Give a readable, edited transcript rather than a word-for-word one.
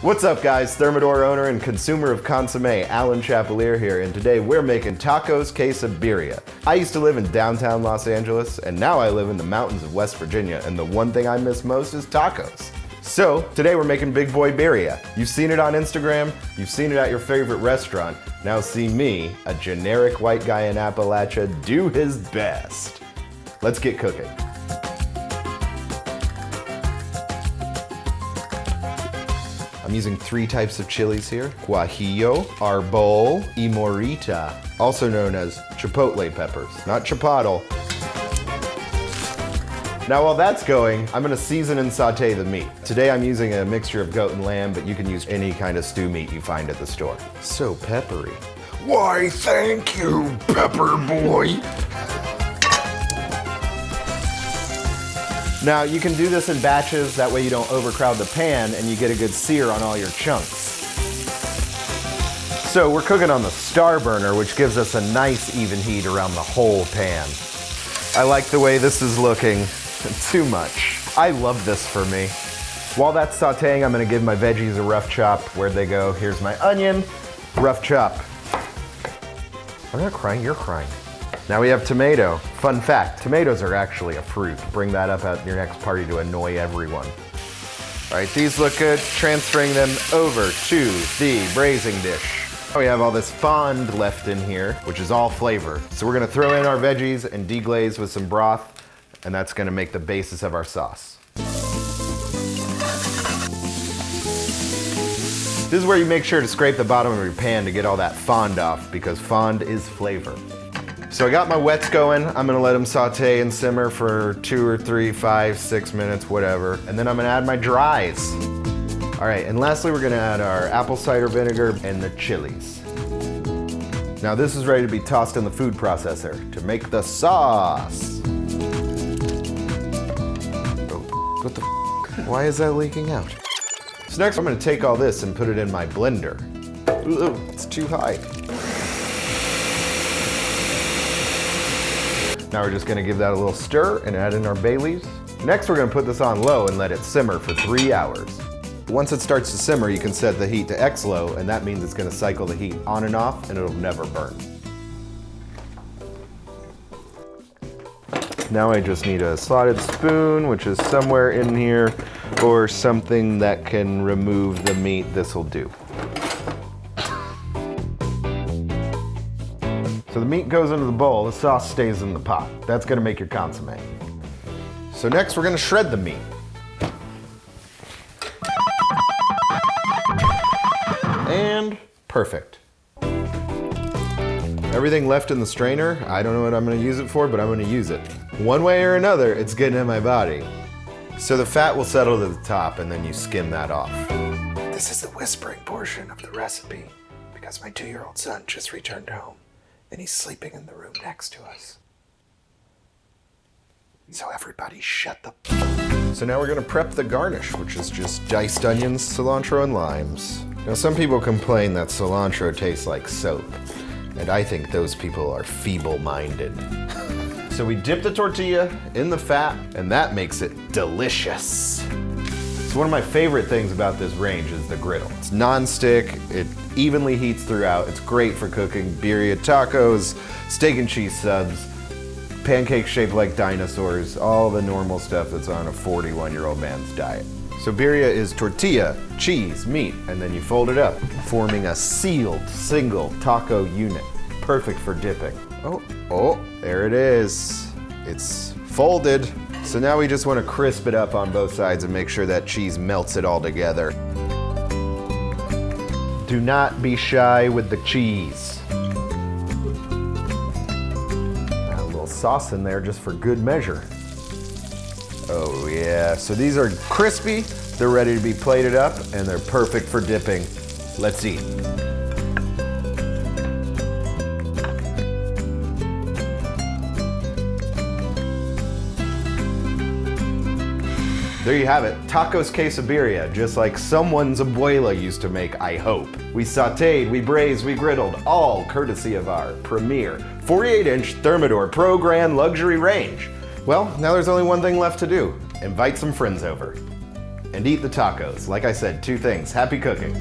What's up guys, Thermador owner and consumer of consommé, Allan Chappelear here, and today we're making tacos Quesabirria. I used to live in downtown Los Angeles, and now I live in the mountains of West Virginia, and the one thing I miss most is tacos. So, today we're making big boy birria. You've seen it on Instagram, you've seen it at your favorite restaurant, now see me, a generic white guy in Appalachia, do his best. Let's get cooking. I'm using 3 types of chilies here. Guajillo, arbol, y morita, also known as chipotle peppers, not chipotle. Now while that's going, I'm gonna season and saute the meat. Today I'm using a mixture of goat and lamb, but you can use any kind of stew meat you find at the store. So peppery. Why, thank you, Pepper Boy. Now you can do this in batches, that way you don't overcrowd the pan and you get a good sear on all your chunks. So we're cooking on the star burner, which gives us a nice even heat around the whole pan. I like the way this is looking. Too much. I love this for me. While that's sauteing, I'm gonna give my veggies a rough chop. Where'd they go? Here's my onion, rough chop. I'm not crying, you're crying. Now we have tomato. Fun fact, tomatoes are actually a fruit. Bring that up at your next party to annoy everyone. All right, these look good. Transferring them over to the braising dish. We have all this fond left in here, which is all flavor. So we're gonna throw in our veggies and deglaze with some broth, and that's gonna make the basis of our sauce. This is where you make sure to scrape the bottom of your pan to get all that fond off, because fond is flavor. So I got my wets going. I'm gonna let them saute and simmer for 2 or 3, 5, 6 minutes, whatever. And then I'm gonna add my dries. All right, and lastly, we're gonna add our apple cider vinegar and the chilies. Now this is ready to be tossed in the food processor to make the sauce. Oh, what the f? Why is that leaking out? So next I'm gonna take all this and put it in my blender. Ooh, it's too high. Now we're just gonna give that a little stir and add in our bay leaves. Next we're gonna put this on low and let it simmer for 3 hours. Once it starts to simmer, you can set the heat to X low, and that means it's gonna cycle the heat on and off and it'll never burn. Now I just need a slotted spoon, which is somewhere in here, or something that can remove the meat. This'll do. So the meat goes into the bowl, the sauce stays in the pot. That's gonna make your consommé. So next we're gonna shred the meat. And perfect. Everything left in the strainer, I don't know what I'm gonna use it for, but I'm gonna use it. One way or another, it's getting in my body. So the fat will settle to the top and then you skim that off. This is the whispering portion of the recipe because my 2-year-old son just returned home and he's sleeping in the room next to us. So everybody shut the... So now we're gonna prep the garnish, which is just diced onions, cilantro, and limes. Now some people complain that cilantro tastes like soap, and I think those people are feeble-minded. So we dip the tortilla in the fat, and that makes it delicious. So one of my favorite things about this range is the griddle. It's non-stick, it evenly heats throughout, it's great for cooking birria tacos, steak and cheese subs, pancakes shaped like dinosaurs, all the normal stuff that's on a 41-year-old man's diet. So birria is tortilla, cheese, meat, and then you fold it up, forming a sealed single taco unit. Perfect for dipping. Oh, there it is. It's folded. So now we just want to crisp it up on both sides and make sure that cheese melts it all together. Do not be shy with the cheese. Add a little sauce in there just for good measure. Oh yeah, so these are crispy, they're ready to be plated up, and they're perfect for dipping. Let's eat. There you have it, tacos Quesabirria, just like someone's abuela used to make, I hope. We sauteed, we braised, we griddled, all courtesy of our premier 48-inch Thermador Pro Grand luxury range. Well, now there's only one thing left to do. Invite some friends over. and eat the tacos. Like I said, 2 things. Happy cooking.